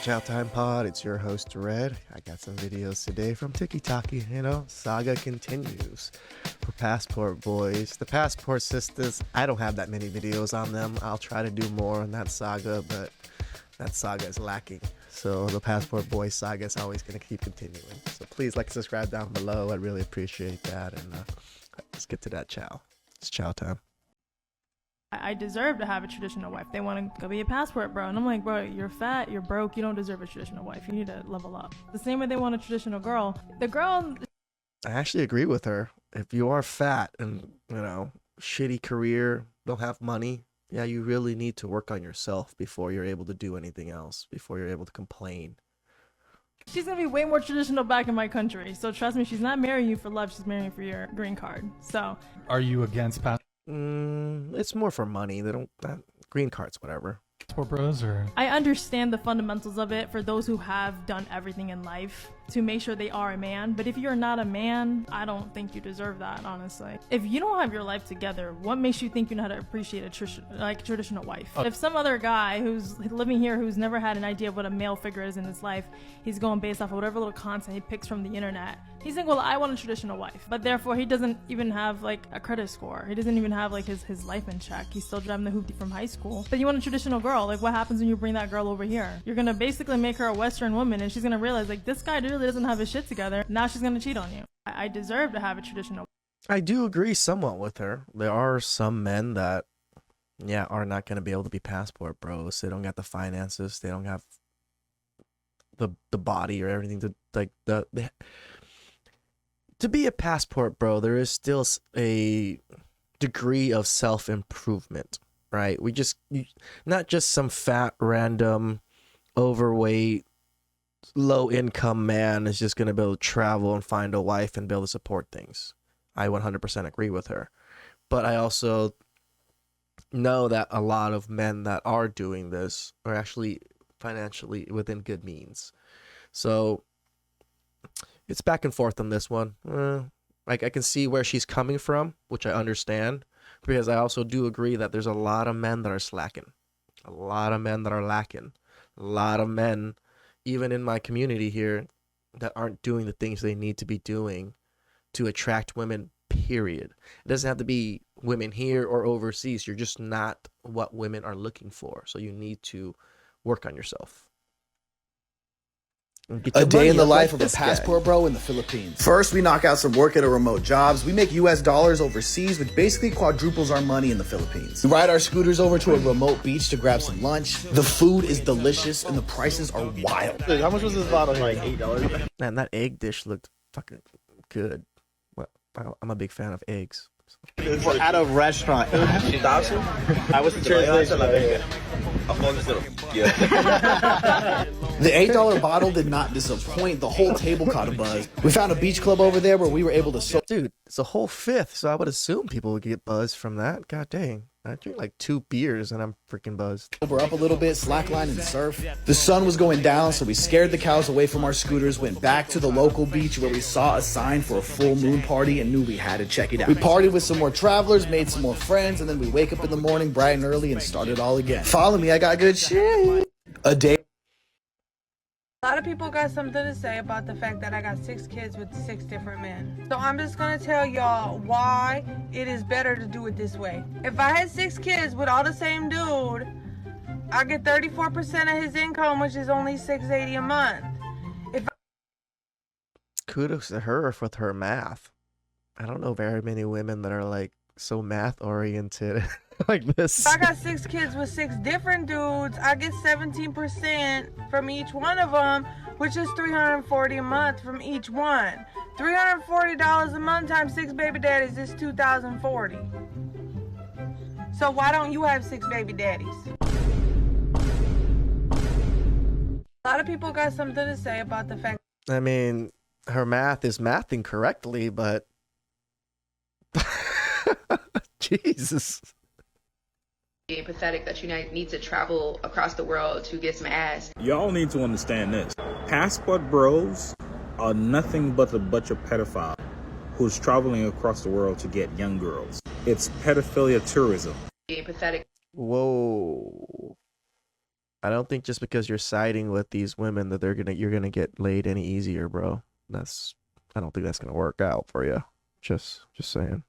TheChowTimePod. It's your host, Red. I got some videos today from TikTok. Saga continues for Passport Boys. The Passport Sisters, I don't have that many videos on them. I'll try to do more on that saga, but that saga is lacking. So the Passport Boys saga is always going to keep continuing. So please like and subscribe down below. I'd really appreciate that. And let's get to that chow. It's chow time. I deserve to have a traditional wife. They want to go be a passport bro. And I'm like, bro, you're fat, you're broke, you don't deserve a traditional wife. You need to level up. The same way they want a traditional girl. The girl... I actually agree with her. If you are fat and, shitty career, don't have money, yeah, you really need to work on yourself before you're able to do anything else, before you're able to complain. She's going to be way more traditional back in my country. So trust me, she's not marrying you for love. She's marrying you for your green card. So... Are you against passport? It's more for money. They don't green cards, whatever. Bros, or I understand the fundamentals of it for those who have done everything in life to make sure they are a man. But if you're not a man, I don't think you deserve that, honestly. If you don't have your life together, what makes you think you know how to appreciate a traditional wife? If some other guy who's living here who's never had an idea of what a male figure is in his life, he's going based off of whatever little content he picks from the internet. He's like, well, I want a traditional wife, but therefore he doesn't even have like a credit score. He doesn't even have like his life in check. He's still driving the hoopty from high school. But you want a traditional girl. Like, what happens when you bring that girl over here? You're gonna basically make her a Western woman, and she's gonna realize like this guy really doesn't have his shit together. Now she's gonna cheat on you. I deserve to have a traditional. I do agree somewhat with her. There are some men that, are not gonna be able to be passport bros. They don't got the finances. They don't have the body or everything to like to be a passport bro. There is still a degree of self-improvement, right? Not just some fat, random, overweight, low-income man is just going to be able to travel and find a wife and be able to support things. I 100% agree with her. But I also know that a lot of men that are doing this are actually financially within good means. So it's back and forth on this one. Like, I can see where she's coming from, which I understand, because I also do agree that there's a lot of men that are slacking, a lot of men that are lacking, a lot of men, even in my community here, that aren't doing the things they need to be doing to attract women, period. It doesn't have to be women here or overseas. You're just not what women are looking for. So you need to work on yourself. A day in the life of a passport bro in the Philippines. First, we knock out some work at a remote jobs. We make US dollars overseas, which basically quadruples our money in the Philippines. We ride our scooters over to a remote beach to grab some lunch. The food is delicious and the prices are wild. Dude, how much was this bottle? Like $8. Man, that egg dish looked fucking good. Well, I'm a big fan of eggs. We're at a restaurant. I was the translation. The $8 bottle did not disappoint. The whole table caught a buzz. We found a beach club over there where we were able to Dude, it's a whole fifth, so I would assume people would get buzzed from that. God dang. I drink like 2 beers and I'm freaking buzzed. sober up a little bit, slackline and surf. The sun was going down, so we scared the cows away from our scooters, went back to the local beach where we saw a sign for a full moon party and knew we had to check it out. We partied with some more travelers, made some more friends, and then we wake up in the morning bright and early and start it all again. Follow me, I got good shit. A day. A lot of people got something to say about the fact that I got 6 kids with 6 different men. So I'm just gonna tell y'all why it is better to do it this way. If I had 6 kids with all the same dude, I get 34% of his income, which is only $680 a month. Kudos to her with her math. I don't know very many women that are like so math oriented like this. If I got 6 kids with 6 different dudes, I get 17% from each one of them, which is $340 a month from each one. $340 a month times 6 baby daddies is $2,040. So why don't you have 6 baby daddies? A lot of people got something to say about the fact. I mean, her math is mathing correctly, but Jesus. Being pathetic that you need to travel across the world to get some ass. Y'all need to understand this. Passport bros are nothing but a bunch of pedophiles who's traveling across the world to get young girls. It's pedophilia tourism. Being pathetic. Whoa. I don't think just because you're siding with these women that you're gonna get laid any easier, bro. I don't think that's gonna work out for you. Just saying.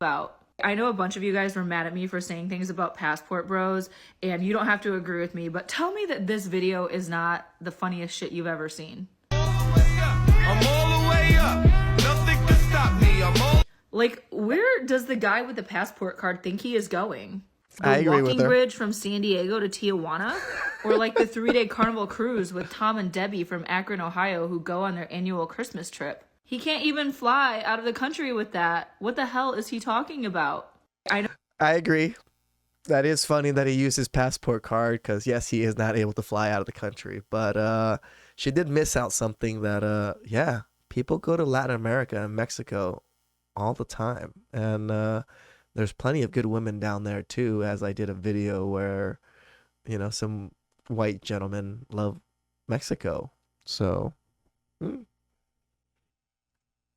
I know a bunch of you guys were mad at me for saying things about passport bros, and you don't have to agree with me, but tell me that this video is not the funniest shit you've ever seen. I'm all the way up. Nothing can stop me. Like, where does the guy with the passport card think he is going? I agree with walking her. bridge from San Diego to Tijuana? Or like the 3-day carnival cruise with Tom and Debbie from Akron, Ohio, who go on their annual Christmas trip? He can't even fly out of the country with that. What the hell is he talking about? I agree. That is funny that he used his passport card because, yes, he is not able to fly out of the country. But she did miss out something that, yeah, people go to Latin America and Mexico all the time. And there's plenty of good women down there, too, as I did a video where, you know, some white gentlemen love Mexico. So...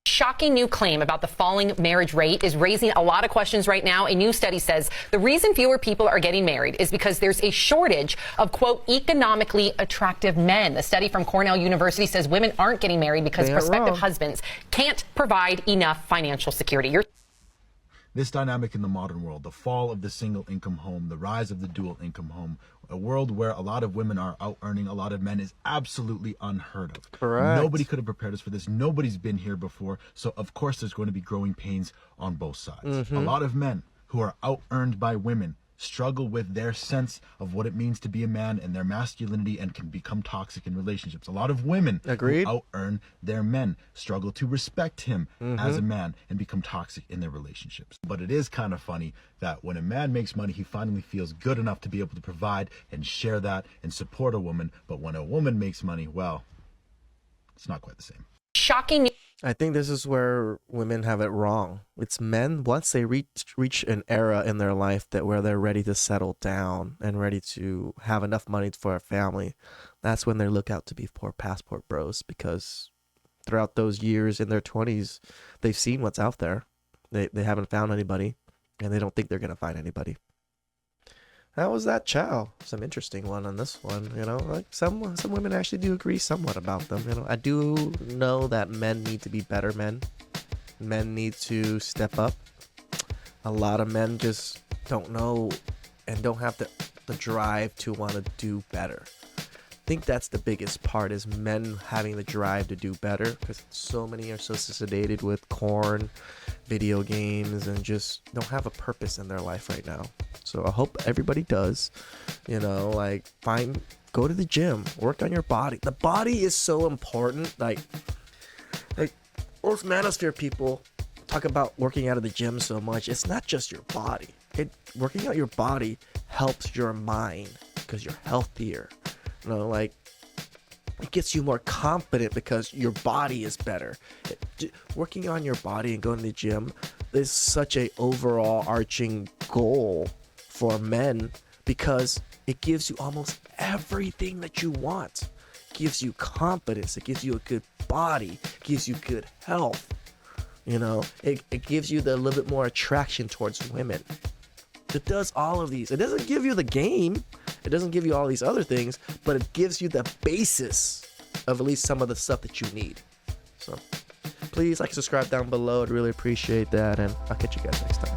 Shocking new claim about the falling marriage rate is raising a lot of questions right now. A new study says the reason fewer people are getting married is because there's a shortage of, quote, economically attractive men. The study from Cornell University says women aren't getting married because prospective husbands can't provide enough financial security. This dynamic in the modern world, the fall of the single income home, the rise of the dual income home, a world where a lot of women are out earning a lot of men is absolutely unheard of. Correct. Nobody could have prepared us for this. Nobody's been here before. So of course there's going to be growing pains on both sides. A lot of men who are out earned by women struggle with their sense of what it means to be a man and their masculinity and can become toxic in relationships. A lot of women who out earn their men struggle to respect him as a man and become toxic in their relationships. But it is kind of funny that when a man makes money, he finally feels good enough to be able to provide and share that and support a woman. But when a woman makes money, well, it's not quite the same. Shocking. I think this is where women have it wrong. It's men, once they reach an era in their life that where they're ready to settle down and ready to have enough money for a family, that's when they look out to be poor passport bros, because throughout those years in their 20s, they've seen what's out there. They haven't found anybody, and they don't think they're going to find anybody. How was that, Chow? Some interesting one on this one, you know, like some women actually do agree somewhat about them. You know, I do know that men need to be better men. Men need to step up. A lot of men just don't know and don't have the drive to want to do better. I think that's the biggest part, is men having the drive to do better, because so many are so sedated with corn, video games, and just don't have a purpose in their life right now. So I hope everybody does, you know, like go to the gym, work on your body. The body is so important. Like most manosphere people talk about working out of the gym so much. It's not just your body. Working out your body helps your mind because you're healthier. You know, like it gets you more confident because your body is better. Working on your body and going to the gym is such a overall arching goal for men, because it gives you almost everything that you want. It gives you confidence. It gives you a good body. It gives you good health. You know, it gives you the little bit more attraction towards women. It does all of these. It doesn't give you the game. It doesn't give you all these other things, but it gives you the basis of at least some of the stuff that you need. So please like and subscribe down below. I'd really appreciate that, and I'll catch you guys next time.